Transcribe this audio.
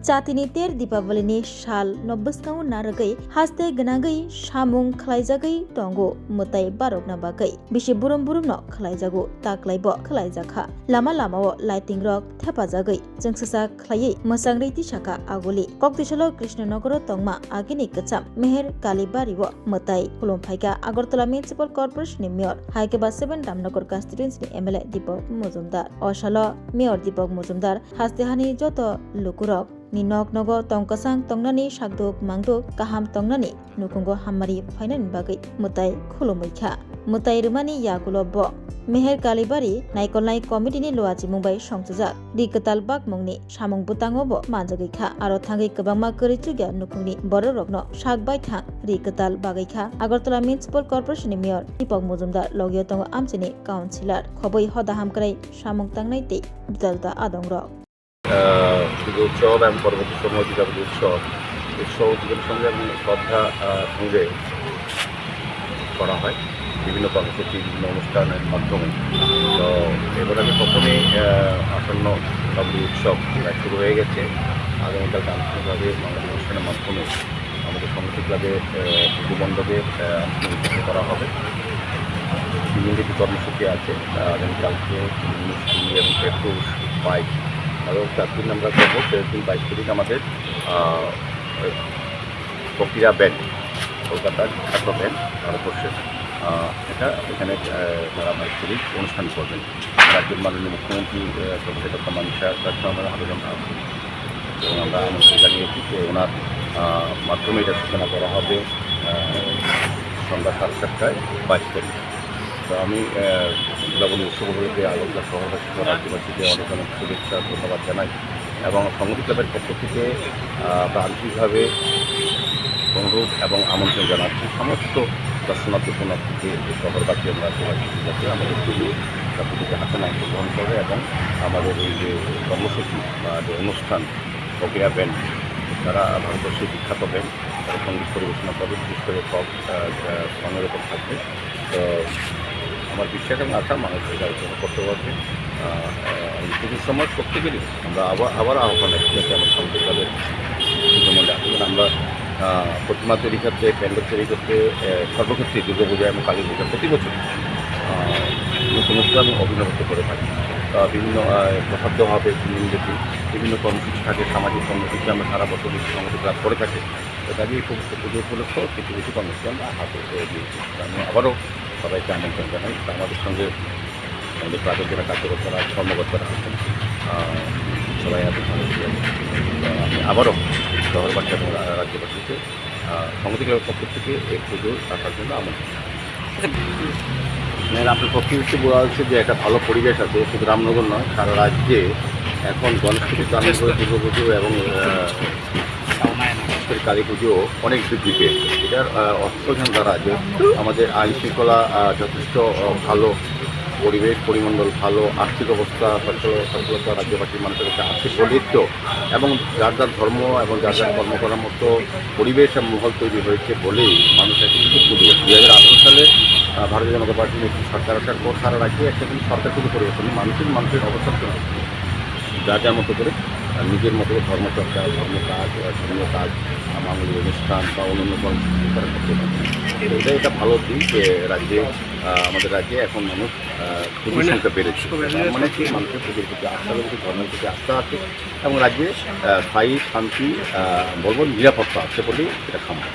जातिनि तेर दीपावलिनि साल नब्बस्काउ नारगै हास्ते गनागै सामुं खलायजागै दंगो मुताय बारकना बागै बिसि बुरुम बुरुमनो खलायजागो ताक्लायबो खलायजाखा लामा लामाओ लाइटिं रक थेपाजागै जोंससा खलायै मोसां रैति साका आगुलि कक्तिसलो कृष्णनगर तंमा आगिनि कचाम मेहेर कालीबारिओ मुताय खुलुमफायगा Agartala municipal कर्पोरेशननि mayor हाइकेबा 7 Damnagar कन्स्टिट्युएन्सिनि MLA दीपक मजुमदार अशालो मेयर दीपक मजुमदार हास्तेहानि जत लुकुरक ni nok nogo tongkasang tongnani sakduk mangduk kaham tongnani nukungo hammari fainani bagai mutai khulumukha mutai rumani yagulo bo meher kalibari naikolnai committee ni loaji mumbai songchujak rikatal bak mungni samung butango bo manjagoi kha aro thangai kwbangma korichugya nukungni bororokno sakbai thang rikatal bagai kha agartala municipal corporation ni mayor deepak mujumdar logyo tongo amchini councilor khoboi hoda hamkrai samung tangnai te dalda adongrok পুজো উৎসব এবং পরবর্তী সময় দীপাবলি উৎসব উৎসবের সঙ্গে এবং শ্রদ্ধা সঙ্গে করা হয় বিভিন্ন কর্মসূচি বিভিন্ন অনুষ্ঠানের মাধ্যমে। তো এবার আগে প্রথমেই আসন্ন দীপাবলি উৎসব শুরু হয়ে গেছে। আগামীকাল আনুষ্ঠানিকভাবে বাংলাদেশ অনুষ্ঠানের মাধ্যমে আমাদের সমিতি ক্লাবে পুজো মণ্ডপে আনুষ্ঠানিক করা হবে। বিভিন্ন যে কর্মসূচি আছে আগামীকালকে মিষ্টি এবং পেট্রোল বাইক আরও 4 দিন আমরা করবো। 23-22 তারিখ আমাদের প্রক্রিয়া ব্যান্ড কলকাতার ছাত্র ব্যান্ড ভারতবর্ষের এটা এখানে তারা 22 তারিখ অনুষ্ঠান করবেন। রাজ্যের মাননীয় মুখ্যমন্ত্রী প্রফেসর ডক্টর মানিক কাছে আমরা আবেদন রাখছি এবং আমরা আমন্ত্রণ জানিয়েছি যে ওনার মাধ্যমে এটা সূচনা করা হবে সন্ধ্যা 7:30টায় 22 তারিখ। তো আমি দীপাবলি উৎসবগুলিতে আগরতলা শহরবাসী রাজ্যবাসীকে অনেক অনেক শুভেচ্ছা ধন্যবাদ জানাই এবং সংগীত ক্লাবের পক্ষ থেকে আন্তরিকভাবে অনুরোধ এবং আমন্ত্রণ জানাচ্ছি সমস্ত দর্শনার্থী শরণার্থীকে শহরবাসী এবং রাজ্যবাসী যাতে আমাদের পুজো প্রতিটি আসনে অংশগ্রহণ করে এবং আমাদের এই যে কর্মসূচি বা যে অনুষ্ঠান প্রক্রিয়া ব্যান্ড তারা ভারতবর্ষের বিখ্যাত ব্যান্ড তারা সঙ্গীত পরিবেশনা করবে, বিশেষ করে সব সঙ্গের ওপর থাকবে। তো আমার বিশ্বাস এবং আশা মানুষ এটা করতে পারবে। পুজোর সময় প্রত্যেকেরই আমরা আবার আহ্বান রাখছি যাতে আমার সঙ্গীত ক্লাবের পুজো মণ্ডে আসবেন। আমরা প্রতিমা তৈরি করতে প্যান্ডেল তৈরি করতে সর্বক্ষেত্রে দুর্গাপূজা এবং কালী পূজা প্রতি বছর নতুন আমি অভিনবত্ব করে থাকি। বিভিন্ন প্রসাদ্য হবে বিভিন্ন কর্মসূচি থাকে, সামাজিক কর্মসূচি আমরা সারা বছর সঙ্গীত ক্লাব করে থাকি। তো কাজে এই সমস্ত পুজো উপলক্ষে কিছু কিছু কর্মসূচি আমরা হাতে দিয়েছি। আমি আবারও সবাইকে আমন্ত্রণ জানাই। আমাদের সঙ্গে আমাদের ক্লাবের যারা কার্যকর্তারা কর্মকর্তারা আছেন সবাই আছেন। আমি আবারও শহরবাসী এবং রাজ্যবাসীকে সঙ্গীত ক্লাবের পক্ষ থেকে এই পুজো আসার জন্য আমন্ত্রণ। আপনার পক্ষে হচ্ছে বলা হচ্ছে যে একটা ভালো পরিবেশ আছে, শুধু রামনগর নয় সারা রাজ্যে এখন গণেশ পুজো আরম্ভ করে দুর্গা পুজো এবং কালী পুজো অনেক বৃদ্ধি পেয়েছে। এটার অর্থধান দ্বারা যে আমাদের আইন শৃঙ্খলা যথেষ্ট ভালো, পরিবেশ পরিমণ্ডল ভালো, আর্থিক অবস্থা সচ্ছলতা রাজ্যবাসীর মানুষের কাছে আছে বলিত এবং যার যার ধর্ম এবং যার যার কর্ম করার মতো পরিবেশ এবং মহল তৈরি হয়েছে বলেই মানুষ এখন কিন্তু পুজো 2018 সালে ভারতীয় জনতা পার্টির একটি সরকার আসার পর সারা রাজ্যে একটা কিন্তু সরকার থেকে পরিবর্তন মানুষের অবস্থা যা যার মতো করে নিজের মতো ধর্মচর্চা ধর্মীয় কাজ মাঙ্গলিক অনুষ্ঠান বা অন্যান্য কর্মসূচি তারা করতে পারে। এটা ভালো দিক যে আমাদের রাজ্যে এখন মানুষ পুজোর সংখ্যা বেড়েছে, মানে কি মানুষের পুজোর প্রতি আস্থা রয়েছে, ধর্মের প্রতি আস্থা আছে এবং রাজ্যে স্থায়ী শান্তি বলবো নিরাপত্তা আছে বলেই এটা সম্ভব।